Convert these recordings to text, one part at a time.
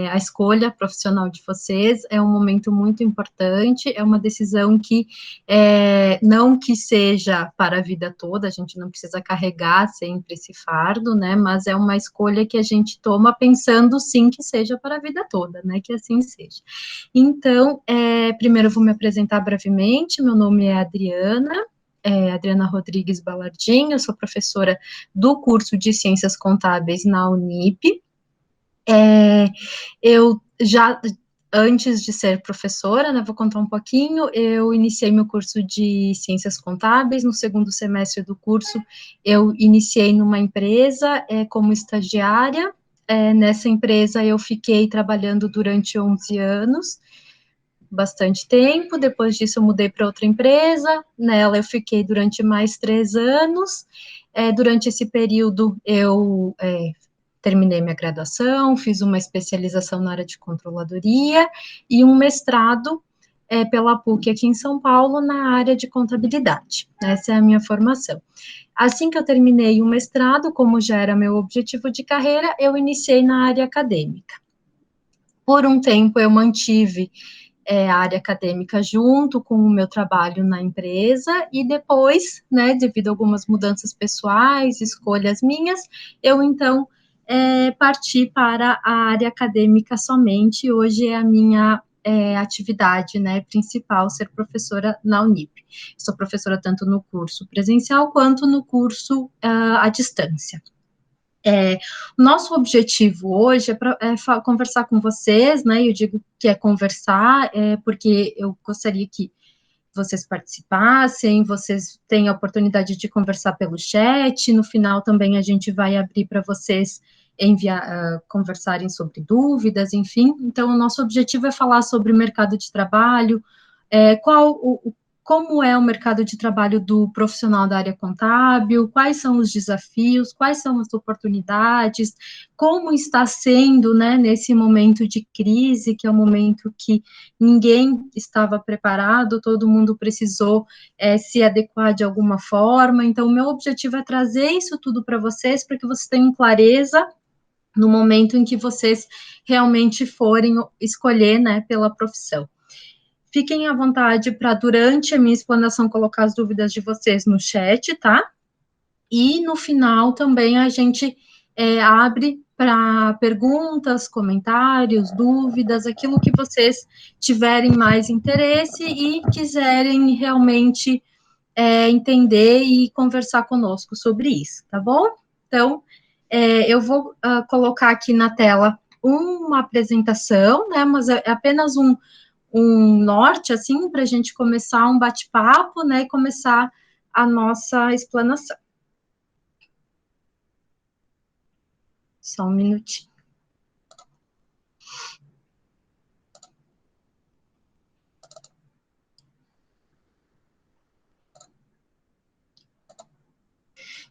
A escolha profissional de vocês é um momento muito importante, é uma decisão que não que seja para a vida toda, a gente não precisa carregar sempre esse fardo, né, mas é uma escolha que a gente toma pensando, sim, que seja para a vida toda, né, que assim seja. Então, primeiro eu vou me apresentar brevemente, meu nome é Adriana Rodrigues Balardim, eu sou professora do curso de Ciências Contábeis na Unip. Eu já, antes de ser professora, né, vou contar um pouquinho, eu iniciei meu curso de Ciências Contábeis, no segundo semestre do curso, eu iniciei numa empresa como estagiária, nessa empresa eu fiquei trabalhando durante 11 anos, bastante tempo, depois disso eu mudei para outra empresa, nela eu fiquei durante mais 3 anos, durante esse período eu terminei minha graduação, fiz uma especialização na área de controladoria e um mestrado pela PUC aqui em São Paulo na área de contabilidade. Essa é a minha formação. Assim que eu terminei o mestrado, como já era meu objetivo de carreira, eu iniciei na área acadêmica. Por um tempo eu mantive a área acadêmica junto com o meu trabalho na empresa, e depois, né, devido a algumas mudanças pessoais, escolhas minhas, eu então parti para a área acadêmica somente. Hoje é a minha atividade, né, principal, ser professora na Unip. Sou professora tanto no curso presencial quanto no curso à distância. Nosso objetivo hoje é conversar com vocês, né? Eu digo que é conversar, porque eu gostaria que vocês participassem, vocês têm a oportunidade de conversar pelo chat. No final também a gente vai abrir para vocês conversarem sobre dúvidas, enfim. Então, o nosso objetivo é falar sobre o mercado de trabalho, como é o mercado de trabalho do profissional da área contábil, quais são os desafios, quais são as oportunidades, como está sendo, né, nesse momento de crise, que é um momento que ninguém estava preparado, todo mundo precisou se adequar de alguma forma. Então, o meu objetivo é trazer isso tudo para vocês, para que vocês tenham clareza no momento em que vocês realmente forem escolher, né, pela profissão. Fiquem à vontade para, durante a minha explanação, colocar as dúvidas de vocês no chat, tá? E no final também a gente abre para perguntas, comentários, dúvidas, aquilo que vocês tiverem mais interesse e quiserem realmente entender e conversar conosco sobre isso, tá bom? Então, eu vou colocar aqui na tela uma apresentação, né, mas é apenas um norte, assim, para a gente começar um bate-papo, né, e começar a nossa explanação. Só um minutinho.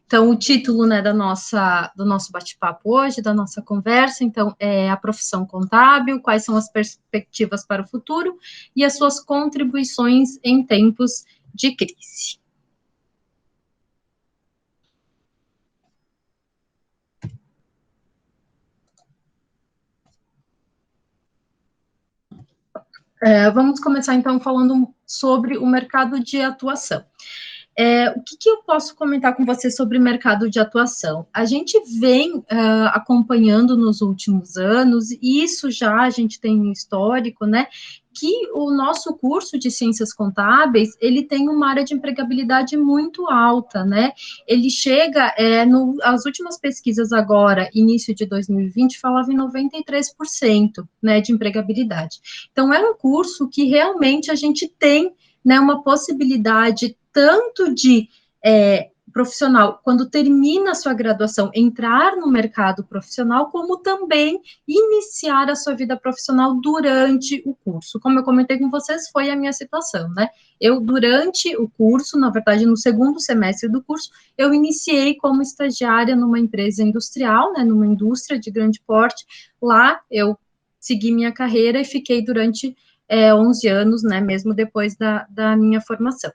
Então, o título, né, do nosso bate-papo hoje, da nossa conversa, então, é a profissão contábil, quais são as perspectivas para o futuro e as suas contribuições em tempos de crise. Vamos começar, então, falando sobre o mercado de atuação. O que eu posso comentar com você sobre o mercado de atuação? A gente vem acompanhando nos últimos anos, e isso já a gente tem um histórico, né, que o nosso curso de Ciências Contábeis, ele tem uma área de empregabilidade muito alta, né, ele chega, as últimas pesquisas agora, início de 2020, falava em 93%, né, de empregabilidade. Então, é um curso que realmente a gente tem, né, uma possibilidade tanto de profissional, quando termina a sua graduação, entrar no mercado profissional, como também iniciar a sua vida profissional durante o curso. Como eu comentei com vocês, foi a minha situação, né? Eu, durante o curso, na verdade, no segundo semestre do curso, eu iniciei como estagiária numa empresa industrial, né, numa indústria de grande porte. Lá, eu segui minha carreira e fiquei durante 11 anos, né, mesmo depois da minha formação.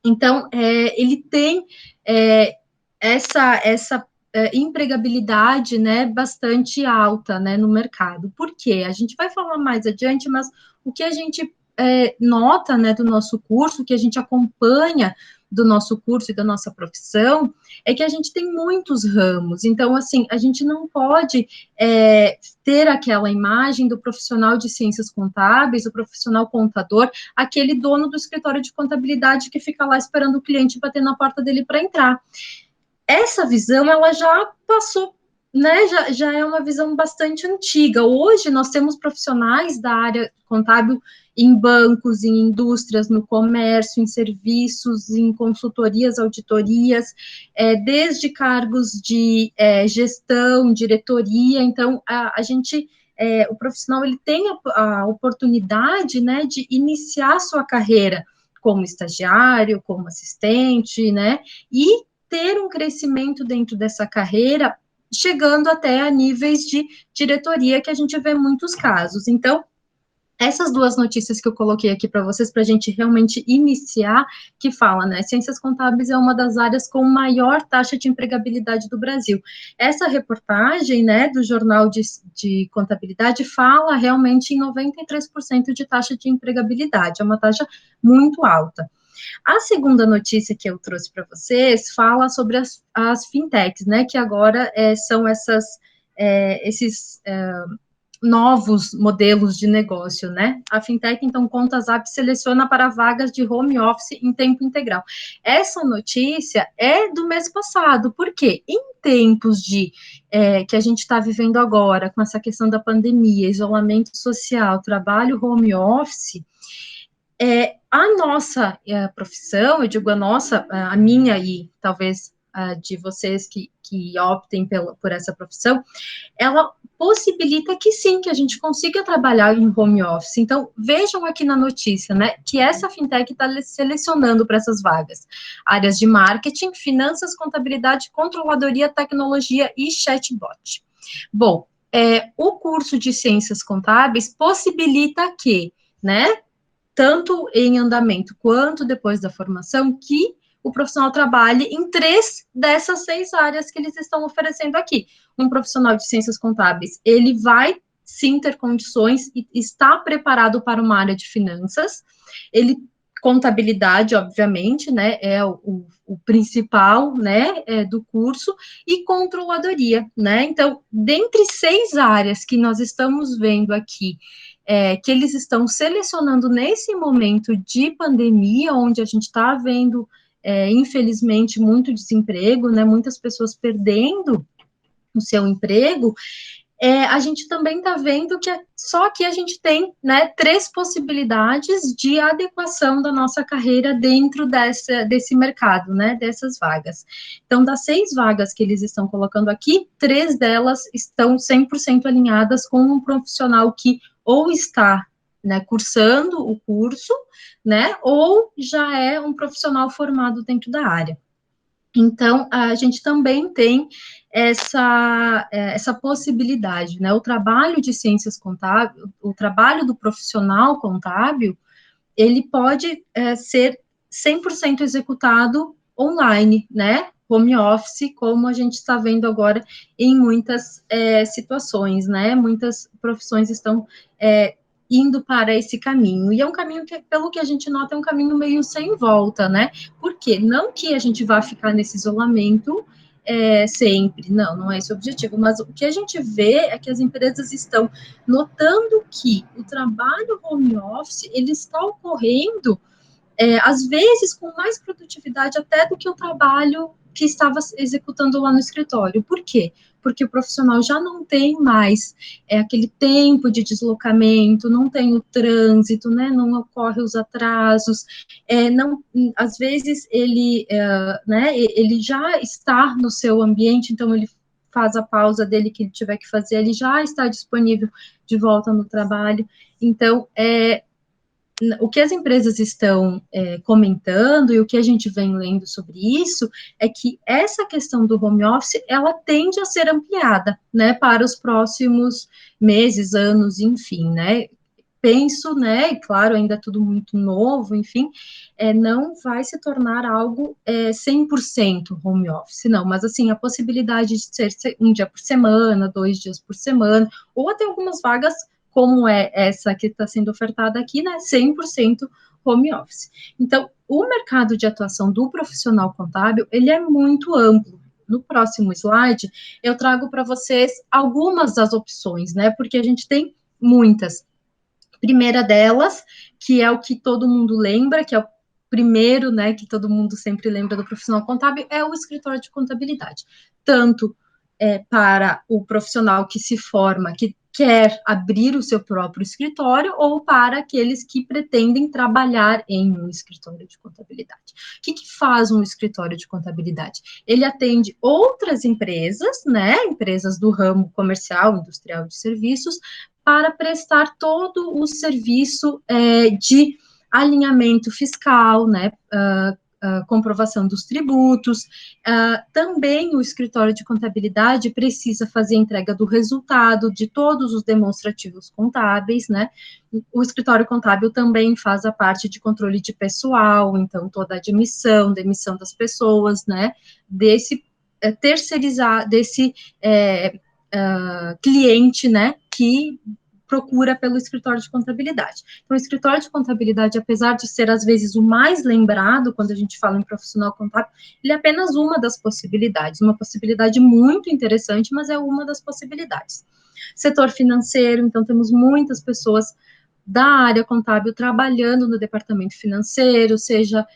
Então, ele tem essa empregabilidade, né, bastante alta, né, no mercado. Por quê? A gente vai falar mais adiante, mas o que a gente nota, né, do nosso curso, que a gente acompanha do nosso curso e da nossa profissão, é que a gente tem muitos ramos. Então, assim, a gente não pode ter aquela imagem do profissional de ciências contábeis, o profissional contador, aquele dono do escritório de contabilidade que fica lá esperando o cliente bater na porta dele para entrar. Essa visão, ela já passou, né, já é uma visão bastante antiga. Hoje, nós temos profissionais da área contábil em bancos, em indústrias, no comércio, em serviços, em consultorias, auditorias, desde cargos de gestão, diretoria. Então, a gente, o profissional, ele tem a oportunidade, né, de iniciar sua carreira como estagiário, como assistente, né, e ter um crescimento dentro dessa carreira, chegando até a níveis de diretoria, que a gente vê muitos casos. Então, essas duas notícias que eu coloquei aqui para vocês, para a gente realmente iniciar, que fala, né, ciências contábeis é uma das áreas com maior taxa de empregabilidade do Brasil. Essa reportagem, né, do Jornal de Contabilidade fala realmente em 93% de taxa de empregabilidade, é uma taxa muito alta. A segunda notícia que eu trouxe para vocês fala sobre as fintechs, né, que agora são esses novos modelos de negócio, né? A fintech, então, ContaSap seleciona para vagas de home office em tempo integral. Essa notícia é do mês passado, porque em tempos que a gente está vivendo agora, com essa questão da pandemia, isolamento social, trabalho home office, a nossa profissão, eu digo a nossa, a minha e talvez de vocês que optem por essa profissão, ela possibilita que sim, que a gente consiga trabalhar em home office. Então, vejam aqui na notícia, né, que essa fintech está selecionando para essas vagas áreas de marketing, finanças, contabilidade, controladoria, tecnologia e chatbot. Bom, o curso de ciências contábeis possibilita que, né, tanto em andamento quanto depois da formação, que o profissional trabalhe em 3 dessas 6 áreas que eles estão oferecendo aqui. Um profissional de ciências contábeis, ele vai sim ter condições e está preparado para uma área de finanças, contabilidade, obviamente, né, é o principal, né, do curso, e controladoria, né, então, dentre 6 áreas que nós estamos vendo aqui, que eles estão selecionando nesse momento de pandemia, onde a gente está vendo, infelizmente, muito desemprego, né, muitas pessoas perdendo o seu emprego, a gente também está vendo que só aqui a gente tem, né, 3 possibilidades de adequação da nossa carreira dentro desse mercado, né, dessas vagas. Então, das 6 vagas que eles estão colocando aqui, 3 delas estão 100% alinhadas com um profissional que ou está, né, cursando o curso, né, ou já é um profissional formado dentro da área. Então, a gente também tem essa possibilidade, né? O trabalho de ciências contábeis, o trabalho do profissional contábil, ele pode ser 100% executado online, né? Home office, como a gente está vendo agora em muitas situações, né? Muitas profissões estão indo para esse caminho. E é um caminho que, pelo que a gente nota, é um caminho meio sem volta, né? Por quê? Não que a gente vá ficar nesse isolamento sempre, não é esse o objetivo, mas o que a gente vê é que as empresas estão notando que o trabalho home office, ele está ocorrendo, às vezes, com mais produtividade até do que o trabalho que estava executando lá no escritório. Por quê? Porque o profissional já não tem mais aquele tempo de deslocamento, não tem o trânsito, né, não ocorre os atrasos, não, às vezes né, ele já está no seu ambiente, então ele faz a pausa dele que ele tiver que fazer, ele já está disponível de volta no trabalho. Então, o que as empresas estão comentando e o que a gente vem lendo sobre isso é que essa questão do home office, ela tende a ser ampliada, né, para os próximos meses, anos, enfim, né, penso, né, e claro, ainda é tudo muito novo, enfim, não vai se tornar algo 100% home office, não, mas assim, a possibilidade de ser um dia por semana, 2 dias por semana, ou até algumas vagas, como é essa que está sendo ofertada aqui, né, 100% home office. Então, o mercado de atuação do profissional contábil, ele é muito amplo. No próximo slide, eu trago para vocês algumas das opções, né, porque a gente tem muitas. Primeira delas, que é o que todo mundo lembra, que é o primeiro, né, que todo mundo sempre lembra do profissional contábil, é o escritório de contabilidade. Tanto para o profissional que se forma, que quer abrir o seu próprio escritório, ou para aqueles que pretendem trabalhar em um escritório de contabilidade. O que faz um escritório de contabilidade? Ele atende outras empresas, né, empresas do ramo comercial, industrial de serviços, para prestar todo o serviço de alinhamento fiscal, né, comprovação dos tributos. Também o escritório de contabilidade precisa fazer entrega do resultado de todos os demonstrativos contábeis, né? O escritório contábil também faz a parte de controle de pessoal, então toda a admissão, demissão das pessoas, né? Desse terceirizar, desse cliente, né? Que procura pelo escritório de contabilidade. Então, o escritório de contabilidade, apesar de ser, às vezes, o mais lembrado quando a gente fala em profissional contábil, ele é apenas uma das possibilidades, uma possibilidade muito interessante, mas é uma das possibilidades. Setor financeiro, então, temos muitas pessoas da área contábil trabalhando no departamento financeiro, seja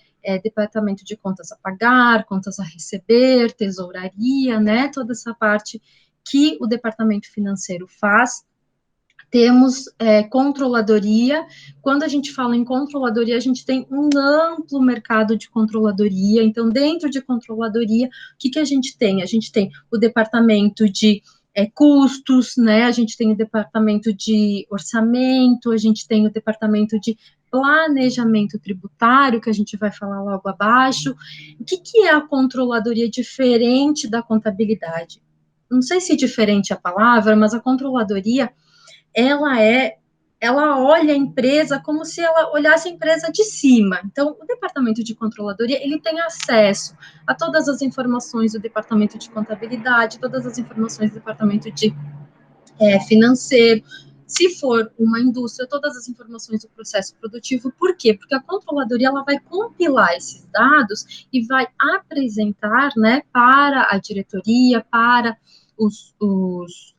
departamento de contas a pagar, contas a receber, tesouraria, né, toda essa parte que o departamento financeiro faz. Temos controladoria. Quando a gente fala em controladoria, a gente tem um amplo mercado de controladoria. Então, dentro de controladoria, o que a gente tem? A gente tem o departamento de custos, né? A gente tem o departamento de orçamento, a gente tem o departamento de planejamento tributário, que a gente vai falar logo abaixo. O que é a controladoria diferente da contabilidade? Não sei se diferente é a palavra, mas a controladoria ela olha a empresa como se ela olhasse a empresa de cima. Então, o departamento de controladoria, ele tem acesso a todas as informações do departamento de contabilidade, todas as informações do departamento de financeiro, se for uma indústria, todas as informações do processo produtivo. Por quê? Porque a controladoria, ela vai compilar esses dados e vai apresentar, né, para a diretoria, para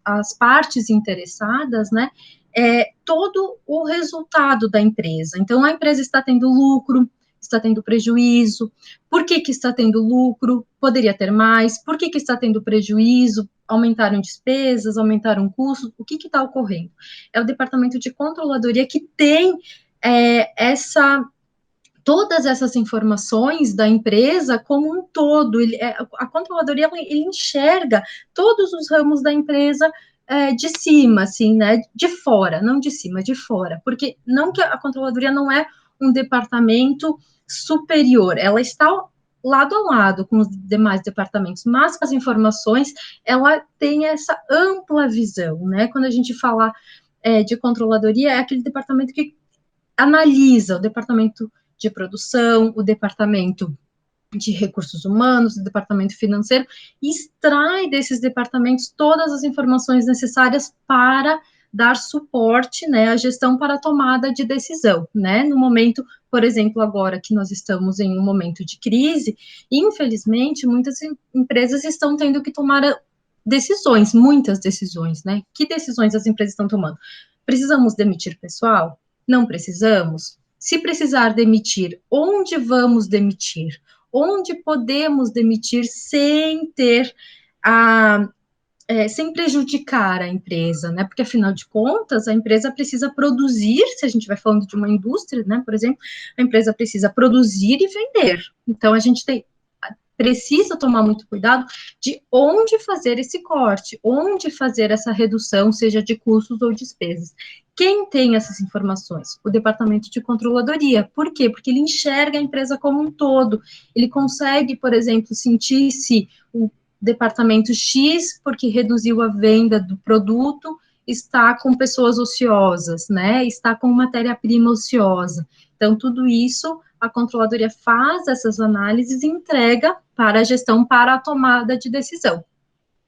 as partes interessadas, né, todo o resultado da empresa. Então, a empresa está tendo lucro, está tendo prejuízo, por que está tendo lucro, poderia ter mais, por que está tendo prejuízo, aumentaram despesas, aumentaram custos, o que está ocorrendo? É o departamento de controladoria que tem todas essas informações da empresa como um todo. A controladoria, ele enxerga todos os ramos da empresa de cima, assim, né, de fora, não de cima, de fora, porque não que a controladoria não é um departamento superior, ela está lado a lado com os demais departamentos, mas com as informações, ela tem essa ampla visão, né, quando a gente fala de controladoria, é aquele departamento que analisa, o departamento de produção, o departamento de recursos humanos, o departamento financeiro, e extrai desses departamentos todas as informações necessárias para dar suporte, né, à gestão para a tomada de decisão, né, no momento, por exemplo, agora que nós estamos em um momento de crise, infelizmente, muitas empresas estão tendo que tomar decisões, muitas decisões, né, que decisões as empresas estão tomando? Precisamos demitir pessoal? Não precisamos? Se precisar demitir, onde vamos demitir? Onde podemos demitir sem ter sem prejudicar a empresa, né? Porque afinal de contas, a empresa precisa produzir, se a gente vai falando de uma indústria, né, por exemplo, a empresa precisa produzir e vender. Então a gente precisa tomar muito cuidado de onde fazer esse corte, onde fazer essa redução, seja de custos ou despesas. Quem tem essas informações? O departamento de controladoria. Por quê? Porque ele enxerga a empresa como um todo. Ele consegue, por exemplo, sentir se o departamento X, porque reduziu a venda do produto, está com pessoas ociosas, né? Está com matéria-prima ociosa. Então, tudo isso a controladoria faz essas análises e entrega para a gestão, para a tomada de decisão.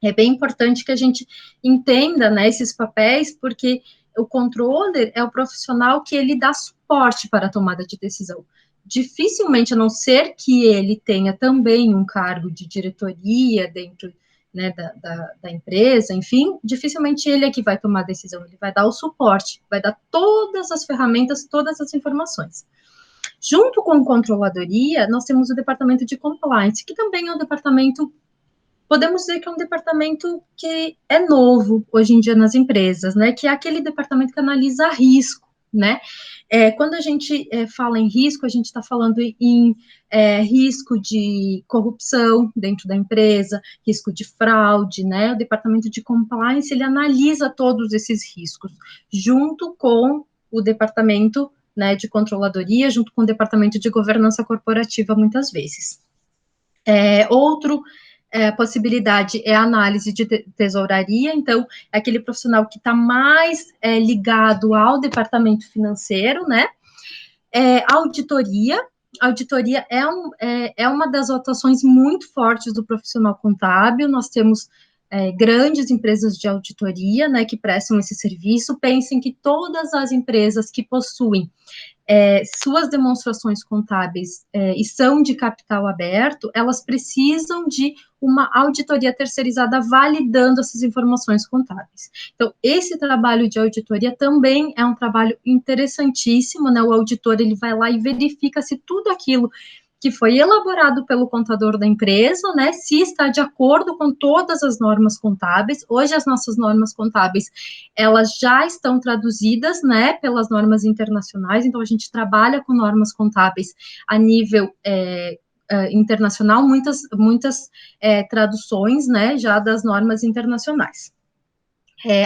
É bem importante que a gente entenda, né, esses papéis, porque o controller é o profissional que ele dá suporte para a tomada de decisão. Dificilmente, a não ser que ele tenha também um cargo de diretoria dentro, né, da empresa, enfim, dificilmente ele é que vai tomar a decisão, ele vai dar o suporte, vai dar todas as ferramentas, todas as informações. Junto com a controladoria, nós temos o departamento de compliance, que também é um departamento, podemos dizer que é um departamento que é novo hoje em dia nas empresas, né? Que é aquele departamento que analisa risco, né? Quando a gente fala em risco, a gente está falando em risco de corrupção dentro da empresa, risco de fraude, né? O departamento de compliance, ele analisa todos esses riscos, junto com o departamento, né, de controladoria, junto com o departamento de governança corporativa, muitas vezes. Outro possibilidade é a análise de tesouraria, então, é aquele profissional que está mais ligado ao departamento financeiro, né? Auditoria. Auditoria é uma das atuações muito fortes do profissional contábil. Nós temos grandes empresas de auditoria, né, que prestam esse serviço. Pensem que todas as empresas que possuem suas demonstrações contábeis e são de capital aberto, elas precisam de uma auditoria terceirizada validando essas informações contábeis. Então, esse trabalho de auditoria também é um trabalho interessantíssimo, né? O auditor, ele vai lá e verifica se tudo aquilo que foi elaborado pelo contador da empresa, né, se está de acordo com todas as normas contábeis. Hoje, as nossas normas contábeis, elas já estão traduzidas, né, pelas normas internacionais, então a gente trabalha com normas contábeis a nível internacional, muitas traduções, né, já das normas internacionais.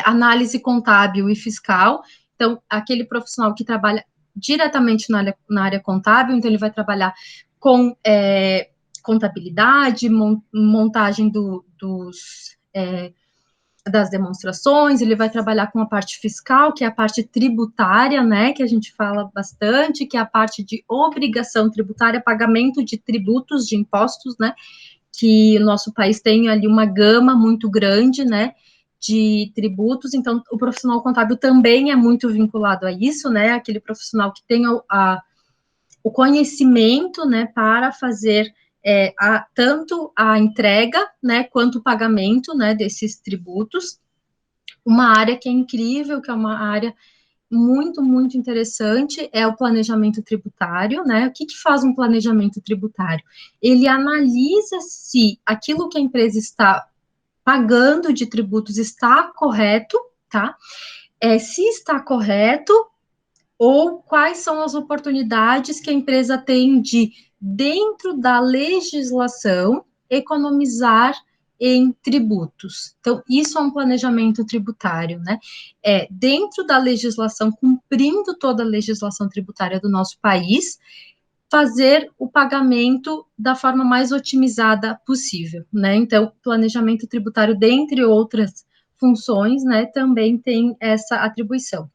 Análise contábil e fiscal, então, aquele profissional que trabalha diretamente na área contábil, então ele vai trabalhar com contabilidade, montagem das demonstrações, ele vai trabalhar com a parte fiscal, que é a parte tributária, né, que a gente fala bastante, que é a parte de obrigação tributária, pagamento de tributos, de impostos, né, que o nosso país tem ali uma gama muito grande, né, de tributos, então o profissional contábil também é muito vinculado a isso, né, aquele profissional que tem o conhecimento, né, para fazer tanto a entrega, né, quanto o pagamento, né, desses tributos. Uma área que é incrível, que é uma área muito, muito interessante, é o planejamento tributário, né? O que faz um planejamento tributário? Ele analisa se aquilo que a empresa está pagando de tributos está correto, tá? Se está correto, ou quais são as oportunidades que a empresa tem de, dentro da legislação, economizar em tributos. Então, isso é um planejamento tributário, né? Dentro da legislação, cumprindo toda a legislação tributária do nosso país, fazer o pagamento da forma mais otimizada possível, né? Então, planejamento tributário, dentre outras funções, né, também tem essa atribuição.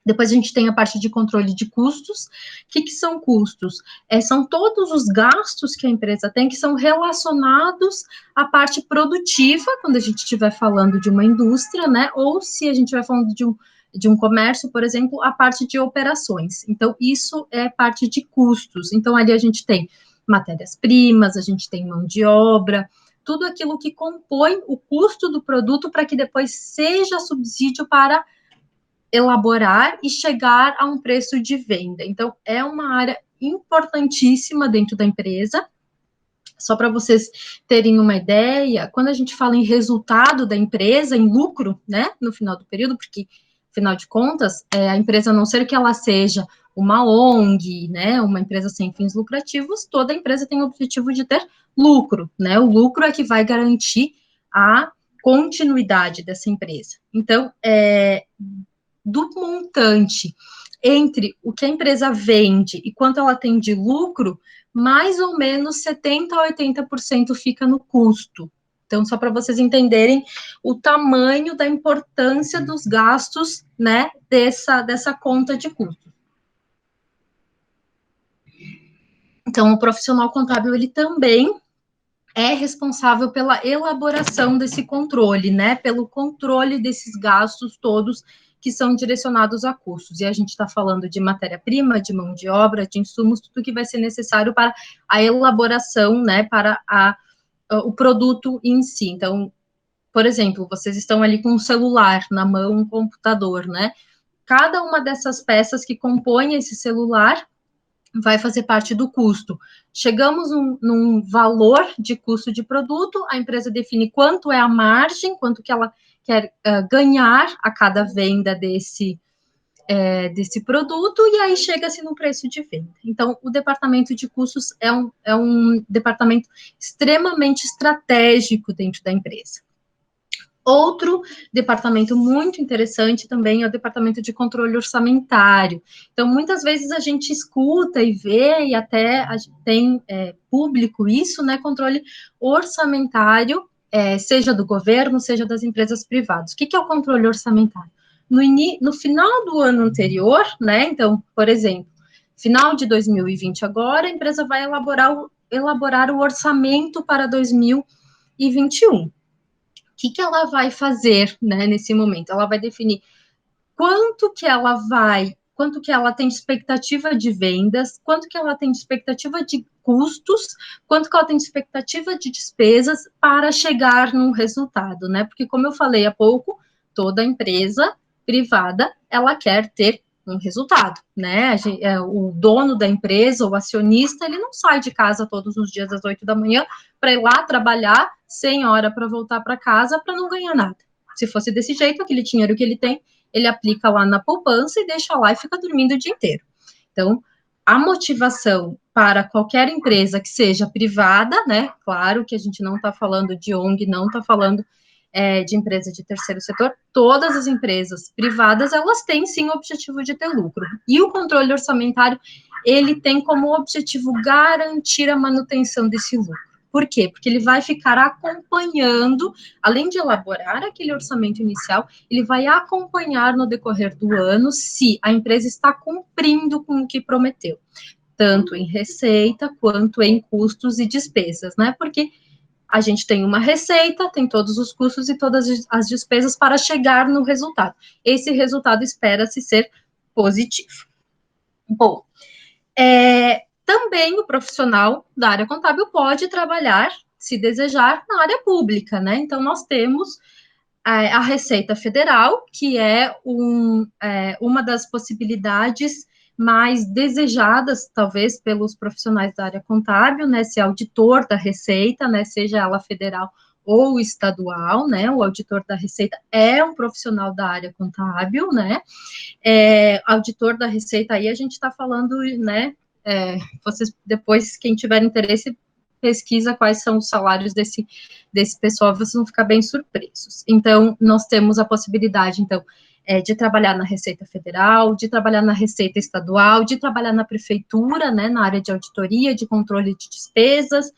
Depois a gente tem a parte de controle de custos. O que são custos? São todos os gastos que a empresa tem que são relacionados à parte produtiva, quando a gente estiver falando de uma indústria, né? Ou se a gente estiver falando de um comércio, por exemplo, a parte de operações. Então, isso é parte de custos. Então, ali a gente tem matérias-primas, a gente tem mão de obra, tudo aquilo que compõe o custo do produto para que depois seja subsídio para elaborar e chegar a um preço de venda. Então, é uma área importantíssima dentro da empresa. Só para vocês terem uma ideia, quando a gente fala em resultado da empresa, em lucro, né, no final do período, porque, afinal de contas, a empresa, a não ser que ela seja uma ONG, né, uma empresa sem fins lucrativos, toda empresa tem o objetivo de ter lucro, né, o lucro é que vai garantir a continuidade dessa empresa. Então, do montante entre o que a empresa vende e quanto ela tem de lucro, mais ou menos 70% a 80% fica no custo. Então, só para vocês entenderem o tamanho da importância dos gastos, né, dessa conta de custo. Então, o profissional contábil, ele também é responsável pela elaboração desse controle, né, pelo controle desses gastos todos que são direcionados a custos. E a gente está falando de matéria-prima, de mão de obra, de insumos, tudo que vai ser necessário para a elaboração, né, para o produto em si. Então, por exemplo, vocês estão ali com um celular na mão, um computador, né? Cada uma dessas peças que compõem esse celular vai fazer parte do custo. Chegamos num valor de custo de produto, a empresa define quanto é a margem, quanto que ela quer ganhar a cada venda desse produto, e aí chega-se no preço de venda. Então, o departamento de custos é um departamento extremamente estratégico dentro da empresa. Outro departamento muito interessante também é o departamento de controle orçamentário. Então, muitas vezes a gente escuta e vê, e até a gente tem público isso, né, controle orçamentário, seja do governo, seja das empresas privadas. O que é o controle orçamentário? No final do ano anterior, né, então, por exemplo, final de 2020 agora, a empresa vai elaborar o orçamento para 2021. O que ela vai fazer, né, nesse momento? Ela vai definir quanto que ela tem de expectativa de vendas, quanto que ela tem de expectativa de custos, quanto que ela tem de expectativa de despesas para chegar num resultado, né? Porque, como eu falei há pouco, toda empresa privada, ela quer ter um resultado, né? O dono da empresa, o acionista, ele não sai de casa todos os dias às 8 da manhã para ir lá trabalhar sem hora para voltar para casa para não ganhar nada. Se fosse desse jeito, aquele dinheiro que ele tem, ele aplica lá na poupança e deixa lá e fica dormindo o dia inteiro. Então, a motivação para qualquer empresa que seja privada, né? Claro que a gente não está falando de ONG, não está falando de empresa de terceiro setor, todas as empresas privadas, elas têm sim o objetivo de ter lucro. E o controle orçamentário, ele tem como objetivo garantir a manutenção desse lucro. Por quê? Porque ele vai ficar acompanhando, além de elaborar aquele orçamento inicial, ele vai acompanhar no decorrer do ano se a empresa está cumprindo com o que prometeu, tanto em receita quanto em custos e despesas, né? Porque a gente tem uma receita, tem todos os custos e todas as despesas para chegar no resultado. Esse resultado espera-se ser positivo. Bom, também o profissional da área contábil pode trabalhar, se desejar, na área pública, né? Então, nós temos a Receita Federal, que é uma das possibilidades mais desejadas, talvez, pelos profissionais da área contábil, né? Ser auditor da Receita, né? Seja ela federal ou estadual, né? O auditor da Receita é um profissional da área contábil, né? Auditor da Receita, aí a gente está falando, né? Vocês, depois, quem tiver interesse, pesquisa quais são os salários desse pessoal, vocês vão ficar bem surpresos. Então, nós temos a possibilidade, então, de trabalhar na Receita Federal, de trabalhar na Receita Estadual, de trabalhar na Prefeitura, né, na área de auditoria, de controle de despesas,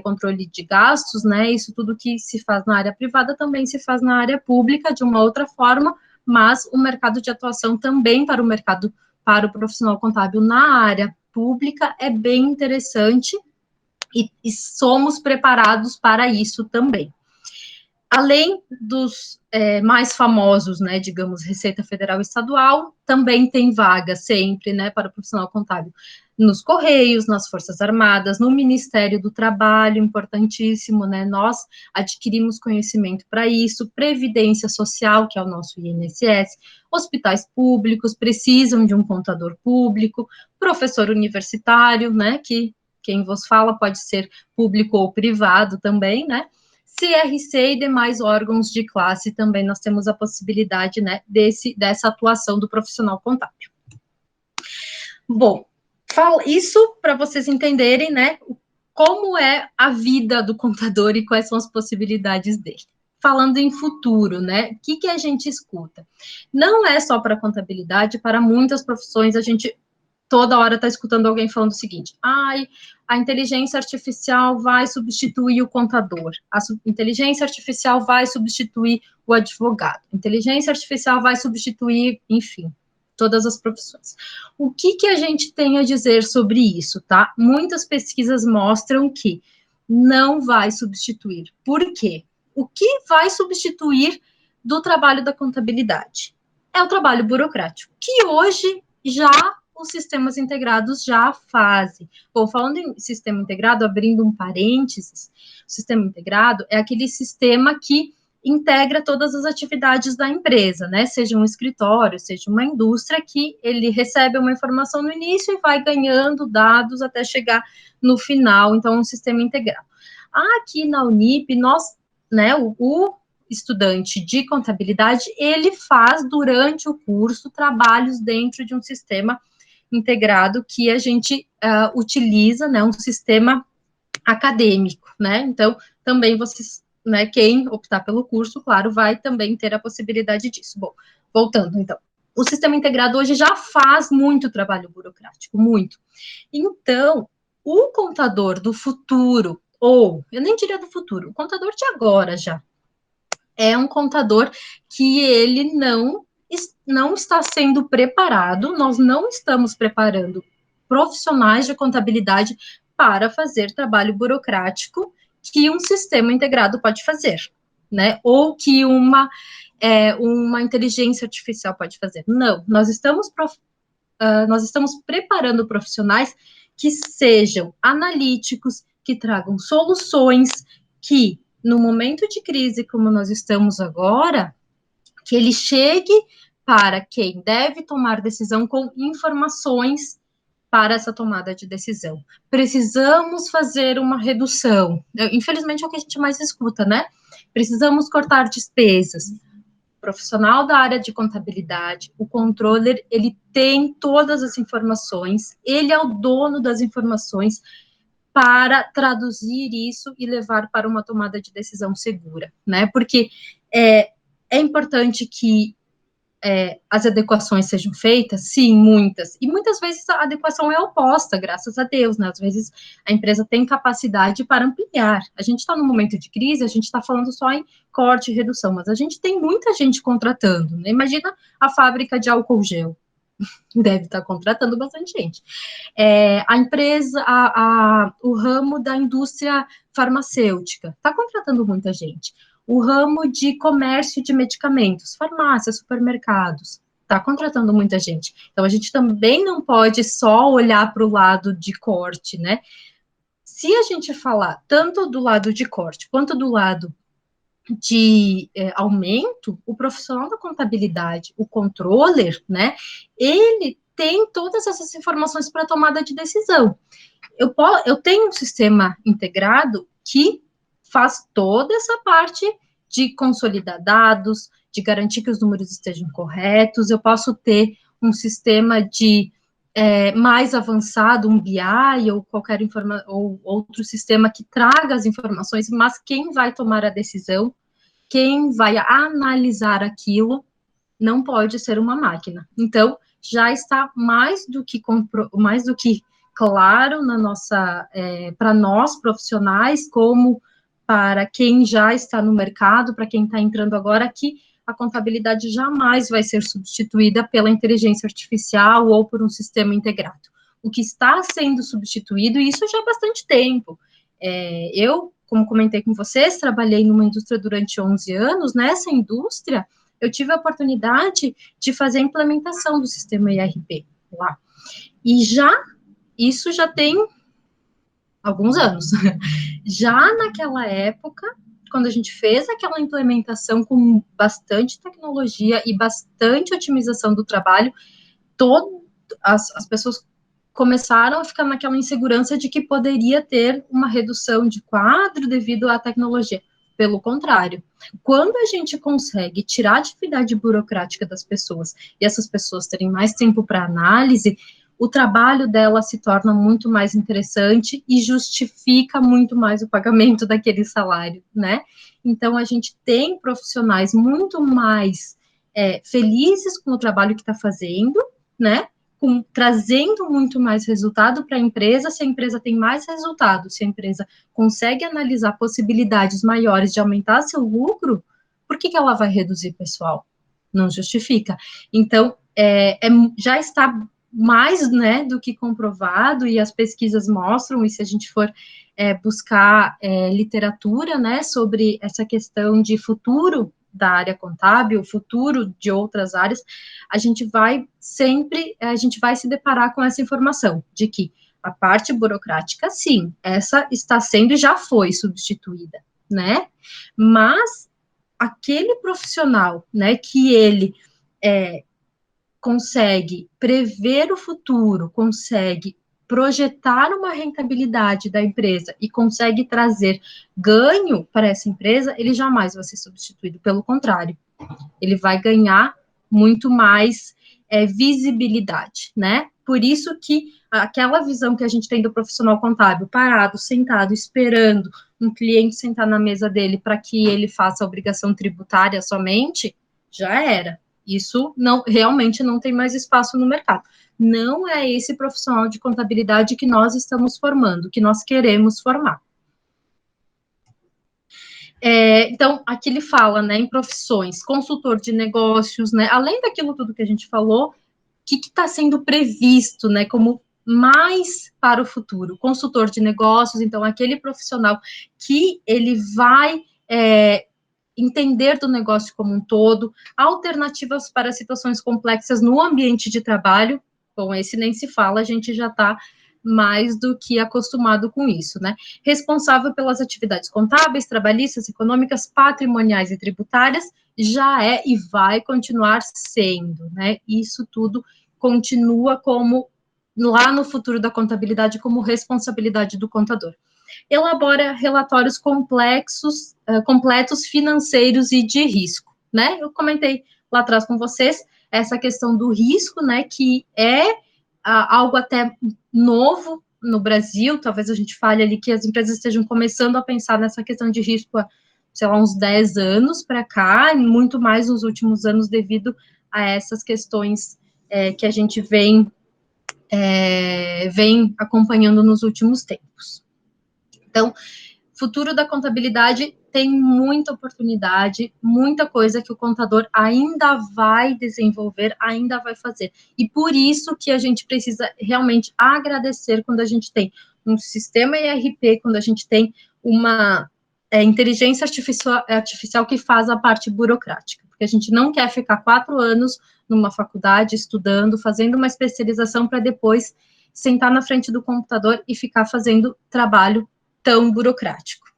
controle de gastos, né, isso tudo que se faz na área privada também se faz na área pública, de uma outra forma, mas o mercado de atuação também para o profissional contábil na área pública é bem interessante, e somos preparados para isso também. Além dos mais famosos, né, digamos, Receita Federal e Estadual, também tem vaga sempre, né, para o profissional contábil nos Correios, nas Forças Armadas, no Ministério do Trabalho, importantíssimo, né, nós adquirimos conhecimento para isso, Previdência Social, que é o nosso INSS, hospitais públicos precisam de um contador público, professor universitário, né, que quem vos fala pode ser público ou privado também, né, CRC e demais órgãos de classe também nós temos a possibilidade, né, dessa atuação do profissional contábil. Bom, isso para vocês entenderem, né, como é a vida do contador e quais são as possibilidades dele. Falando em futuro, né, o que a gente escuta? Não é só para contabilidade, para muitas profissões a gente toda hora está escutando alguém falando o seguinte: ai, a inteligência artificial vai substituir o contador, a inteligência artificial vai substituir o advogado, a inteligência artificial vai substituir, enfim, todas as profissões. O que a gente tem a dizer sobre isso, tá? Muitas pesquisas mostram que não vai substituir. Por quê? O que vai substituir do trabalho da contabilidade? É o trabalho burocrático, que hoje já os sistemas integrados já fazem. Bom, falando em sistema integrado, abrindo um parênteses, o sistema integrado é aquele sistema que integra todas as atividades da empresa, né? Seja um escritório, seja uma indústria, que ele recebe uma informação no início e vai ganhando dados até chegar no final, então, um sistema integrado. Aqui na Unip, nós, né, o estudante de contabilidade, ele faz durante o curso trabalhos dentro de um sistema integrado que a gente utiliza, né, um sistema acadêmico, né, então, também vocês, né, quem optar pelo curso, claro, vai também ter a possibilidade disso. Bom, voltando, então, o sistema integrado hoje já faz muito trabalho burocrático, muito. Então, o contador do futuro, ou, eu nem diria do futuro, o contador de agora já, é um contador que ele não está sendo preparado, nós não estamos preparando profissionais de contabilidade para fazer trabalho burocrático que um sistema integrado pode fazer, né? Ou que uma inteligência artificial pode fazer. Não, nós estamos preparando profissionais que sejam analíticos, que tragam soluções, que no momento de crise como nós estamos agora, que ele chegue para quem deve tomar decisão com informações para essa tomada de decisão. Precisamos fazer uma redução. Infelizmente é o que a gente mais escuta, né? Precisamos cortar despesas. O profissional da área de contabilidade, o controller, ele tem todas as informações, ele é o dono das informações para traduzir isso e levar para uma tomada de decisão segura, né? Porque é importante que as adequações sejam feitas, sim, muitas, e muitas vezes a adequação é oposta, graças a Deus, né? Às vezes a empresa tem capacidade para ampliar. A gente está num momento de crise, a gente está falando só em corte e redução, mas a gente tem muita gente contratando, né? Imagina a fábrica de álcool gel, deve estar contratando bastante gente. A empresa, o ramo da indústria farmacêutica está contratando muita gente. O ramo de comércio de medicamentos, farmácias, supermercados, está contratando muita gente. Então, a gente também não pode só olhar para o lado de corte, né? Se a gente falar tanto do lado de corte quanto do lado de aumento, o profissional da contabilidade, o controller, né, ele tem todas essas informações para tomada de decisão. Eu tenho um sistema integrado que faz toda essa parte de consolidar dados, de garantir que os números estejam corretos, eu posso ter um sistema de mais avançado, um BI ou qualquer ou outro sistema que traga as informações, mas quem vai tomar a decisão, quem vai analisar aquilo, não pode ser uma máquina. Então, já está mais do que claro na nossa, para nós profissionais, como para quem já está no mercado, para quem está entrando agora, que a contabilidade jamais vai ser substituída pela inteligência artificial ou por um sistema integrado. O que está sendo substituído, e isso já há bastante tempo. Eu, como comentei com vocês, trabalhei numa indústria durante 11 anos, nessa indústria, eu tive a oportunidade de fazer a implementação do sistema ERP lá. E isso já tem alguns anos. Já naquela época, quando a gente fez aquela implementação com bastante tecnologia e bastante otimização do trabalho, as pessoas começaram a ficar naquela insegurança de que poderia ter uma redução de quadro devido à tecnologia. Pelo contrário, quando a gente consegue tirar a atividade burocrática das pessoas e essas pessoas terem mais tempo para análise, o trabalho dela se torna muito mais interessante e justifica muito mais o pagamento daquele salário, né? Então, a gente tem profissionais muito mais felizes com o trabalho que está fazendo, né? trazendo muito mais resultado para a empresa. Se a empresa tem mais resultado, se a empresa consegue analisar possibilidades maiores de aumentar seu lucro, por que ela vai reduzir pessoal? Não justifica. Então, já está mais, né, do que comprovado, e as pesquisas mostram, e se a gente for buscar literatura, né, sobre essa questão de futuro da área contábil, futuro de outras áreas, a gente vai se deparar com essa informação de que a parte burocrática, sim, essa está sendo e já foi substituída, né? Mas aquele profissional, né, que ele consegue prever o futuro, consegue projetar uma rentabilidade da empresa e consegue trazer ganho para essa empresa, ele jamais vai ser substituído. Pelo contrário, ele vai ganhar muito mais visibilidade, né? Por isso que aquela visão que a gente tem do profissional contábil parado, sentado, esperando um cliente sentar na mesa dele para que ele faça a obrigação tributária somente, já era. Isso realmente não tem mais espaço no mercado. Não é esse profissional de contabilidade que nós estamos formando, que nós queremos formar. Então, aqui ele fala, né, em profissões, consultor de negócios, né, além daquilo tudo que a gente falou, o que está sendo previsto, né, como mais para o futuro? Consultor de negócios, então, aquele profissional que ele vai entender do negócio como um todo, alternativas para situações complexas no ambiente de trabalho. Bom, esse nem se fala, a gente já está mais do que acostumado com isso, né? Responsável pelas atividades contábeis, trabalhistas, econômicas, patrimoniais e tributárias, já é e vai continuar sendo, né? Isso tudo continua como, lá no futuro da contabilidade, como responsabilidade do contador. Elabora relatórios completos, financeiros e de risco, né? Eu comentei lá atrás com vocês essa questão do risco, né, que é algo até novo no Brasil. Talvez a gente fale ali que as empresas estejam começando a pensar nessa questão de risco há, sei lá, uns 10 anos para cá, e muito mais nos últimos anos devido a essas questões que a gente vem acompanhando nos últimos tempos. Então, futuro da contabilidade tem muita oportunidade, muita coisa que o contador ainda vai desenvolver, ainda vai fazer. E por isso que a gente precisa realmente agradecer quando a gente tem um sistema ERP, quando a gente tem uma inteligência artificial que faz a parte burocrática. Porque a gente não quer ficar 4 anos numa faculdade estudando, fazendo uma especialização para depois sentar na frente do computador e ficar fazendo trabalho tão burocrático.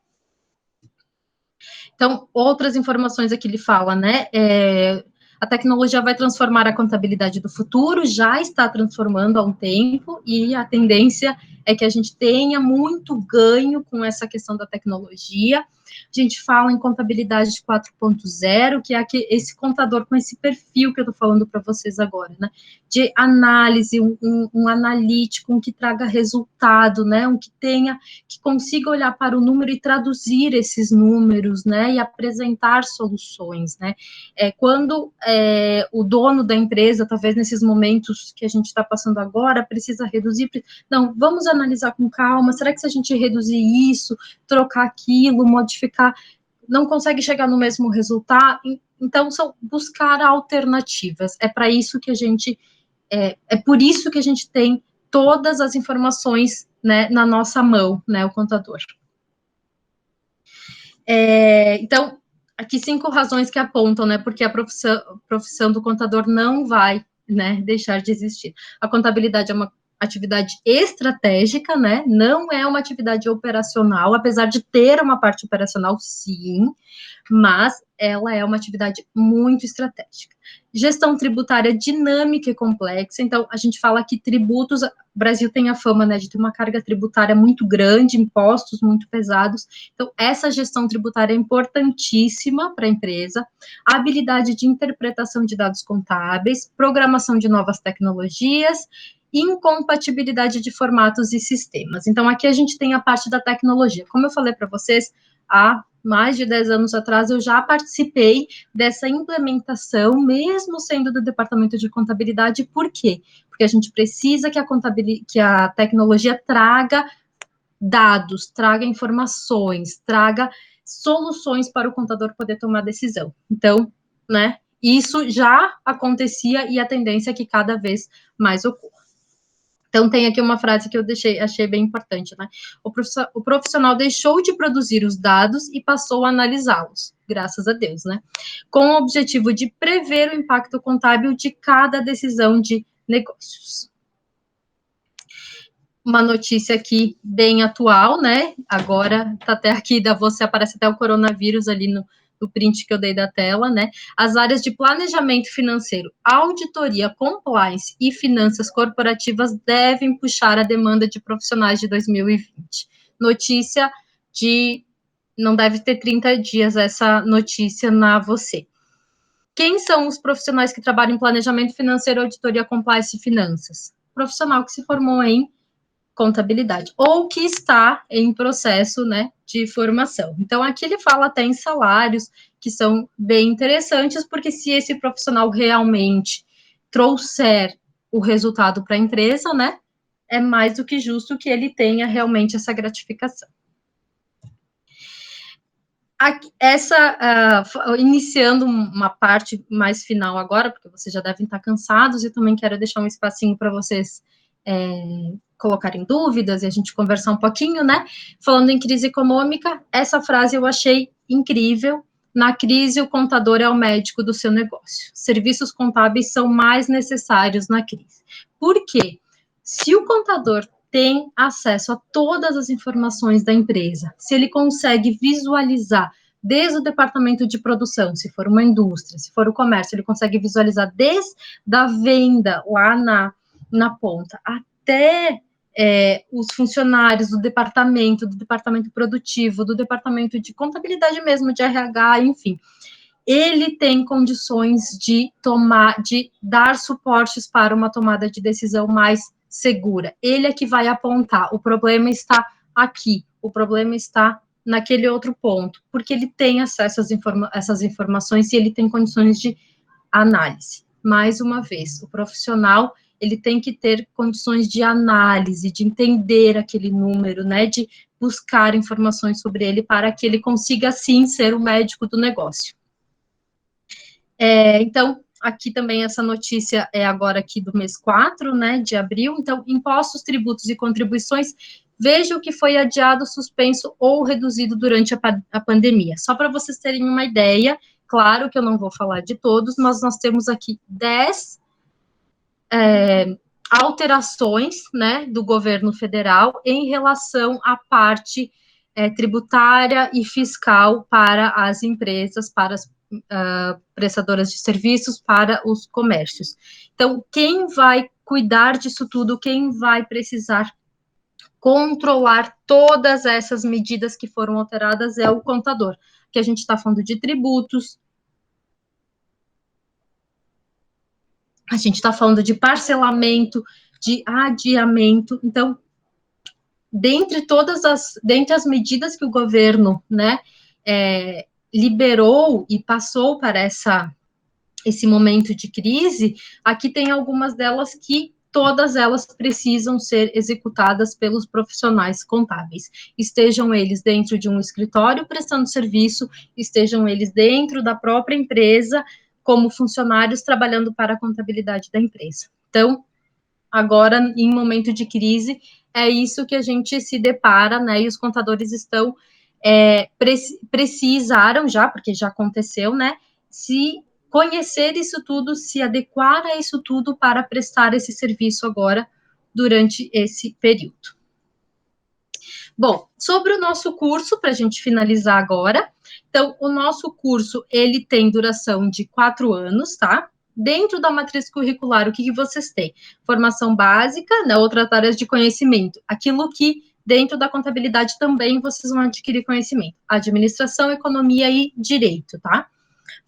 Então, outras informações aqui ele fala, né, a tecnologia vai transformar a contabilidade do futuro, já está transformando há um tempo, e a tendência é que a gente tenha muito ganho com essa questão da tecnologia. A gente fala em contabilidade 4.0, que é esse contador com esse perfil que eu estou falando para vocês agora, né, de análise, um analítico, um que traga resultado, né, um que consiga olhar para o número e traduzir esses números, né, e apresentar soluções, né. Quando o dono da empresa, talvez nesses momentos que a gente está passando agora, precisa reduzir, não, vamos analisar com calma, será que se a gente reduzir isso, trocar aquilo, modificar, não consegue chegar no mesmo resultado? Então, buscar alternativas, para isso que a gente, por isso que a gente tem todas as informações, né, na nossa mão, né, o contador. Então, aqui 5 razões que apontam, né, porque a profissão do contador não vai, né, deixar de existir. A contabilidade é uma atividade estratégica, né, não é uma atividade operacional, apesar de ter uma parte operacional, sim, mas ela é uma atividade muito estratégica. Gestão tributária dinâmica e complexa, então, a gente fala que tributos, o Brasil tem a fama, né, de ter uma carga tributária muito grande, impostos muito pesados, então, essa gestão tributária é importantíssima para a empresa, a habilidade de interpretação de dados contábeis, programação de novas tecnologias, incompatibilidade de formatos e sistemas. Então, aqui a gente tem a parte da tecnologia. Como eu falei para vocês, a mais de 10 anos atrás, eu já participei dessa implementação, mesmo sendo do departamento de contabilidade. Por quê? Porque a gente precisa que a tecnologia traga dados, traga informações, traga soluções para o contador poder tomar decisão. Então, né, isso já acontecia e a tendência é que cada vez mais ocorra. Então, tem aqui uma frase que eu achei bem importante, né? O profissional deixou de produzir os dados e passou a analisá-los, graças a Deus, né? Com o objetivo de prever o impacto contábil de cada decisão de negócios. Uma notícia aqui bem atual, né? Agora tá até aqui da você, aparece até o coronavírus ali no print que eu dei da tela, né? As áreas de planejamento financeiro, auditoria, compliance e finanças corporativas devem puxar a demanda de profissionais de 2020. Notícia de não deve ter 30 dias essa notícia na você. Quem são os profissionais que trabalham em planejamento financeiro, auditoria, compliance e finanças? Profissional que se formou em contabilidade, ou que está em processo, né, de formação. Então, aqui ele fala até em salários, que são bem interessantes, porque se esse profissional realmente trouxer o resultado para a empresa, né, é mais do que justo que ele tenha realmente essa gratificação. Iniciando uma parte mais final agora, porque vocês já devem estar cansados, e também quero deixar um espacinho para vocês colocarem dúvidas e a gente conversar um pouquinho, né? Falando em crise econômica, essa frase eu achei incrível. Na crise, o contador é o médico do seu negócio. Serviços contábeis são mais necessários na crise. Por quê? Se o contador tem acesso a todas as informações da empresa, se ele consegue visualizar desde o departamento de produção, se for uma indústria, se for o comércio, ele consegue visualizar desde a venda lá na ponta até os funcionários do departamento produtivo, do departamento de contabilidade mesmo, de RH, enfim. Ele tem condições de dar suportes para uma tomada de decisão mais segura. Ele é que vai apontar, o problema está aqui, o problema está naquele outro ponto, porque ele tem acesso essas informações e ele tem condições de análise. Mais uma vez, o profissional, ele tem que ter condições de análise, de entender aquele número, né, de buscar informações sobre ele para que ele consiga, sim, ser o médico do negócio. Então, aqui também essa notícia é agora aqui do mês 4, né, de abril. Então, impostos, tributos e contribuições, veja o que foi adiado, suspenso ou reduzido durante a pandemia. Só para vocês terem uma ideia, claro que eu não vou falar de todos, mas nós temos aqui 10 alterações, né, do governo federal em relação à parte tributária e fiscal para as empresas, para as prestadoras de serviços, para os comércios. Então, quem vai cuidar disso tudo, quem vai precisar controlar todas essas medidas que foram alteradas é o contador, que a gente está falando de tributos, a gente está falando de parcelamento, de adiamento. Então, dentre as medidas que o governo, né, liberou e passou para esse momento de crise, aqui tem algumas delas que todas elas precisam ser executadas pelos profissionais contábeis, estejam eles dentro de um escritório prestando serviço, estejam eles dentro da própria empresa, como funcionários trabalhando para a contabilidade da empresa. Então, agora, em momento de crise, é isso que a gente se depara, né, e os contadores estão, precisaram já, porque já aconteceu, né, se conhecer isso tudo, se adequar a isso tudo para prestar esse serviço agora, durante esse período. Bom, sobre o nosso curso, para a gente finalizar agora, então, o nosso curso, ele tem duração de 4 anos, tá? Dentro da matriz curricular, o que vocês têm? Formação básica, né, outras áreas de conhecimento, aquilo que dentro da contabilidade também vocês vão adquirir conhecimento, administração, economia e direito, tá?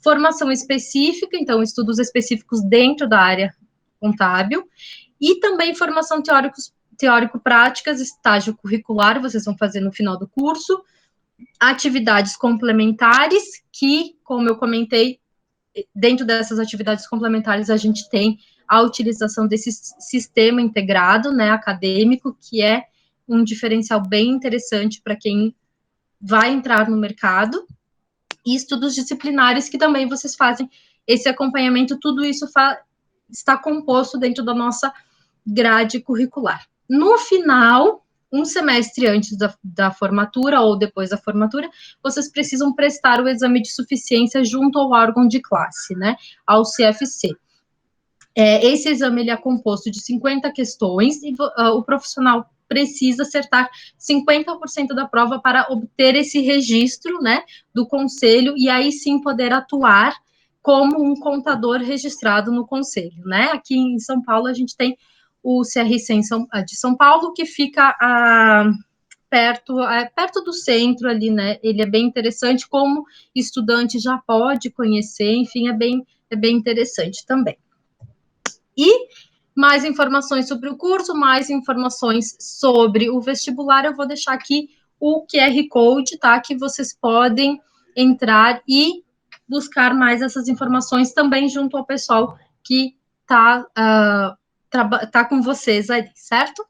Formação específica, então, estudos específicos dentro da área contábil, e também formação teórico-práticas, estágio curricular, vocês vão fazer no final do curso, atividades complementares, que, como eu comentei, dentro dessas atividades complementares, a gente tem a utilização desse sistema integrado, né, acadêmico, que é um diferencial bem interessante para quem vai entrar no mercado, e estudos disciplinares, que também vocês fazem esse acompanhamento, tudo isso está composto dentro da nossa grade curricular. No final, um semestre antes da formatura ou depois da formatura, vocês precisam prestar o exame de suficiência junto ao órgão de classe, né, ao CFC. Esse exame ele é composto de 50 questões e o profissional precisa acertar 50% da prova para obter esse registro, né, do conselho, e aí sim poder atuar como um contador registrado no conselho, né? Aqui em São Paulo a gente tem o CRC de São Paulo, que fica perto do centro ali, né? Ele é bem interessante, como estudante já pode conhecer, enfim, é bem interessante também. E mais informações sobre o curso, mais informações sobre o vestibular, eu vou deixar aqui o QR Code, tá? Que vocês podem entrar e buscar mais essas informações também junto ao pessoal que tá com vocês ali, certo?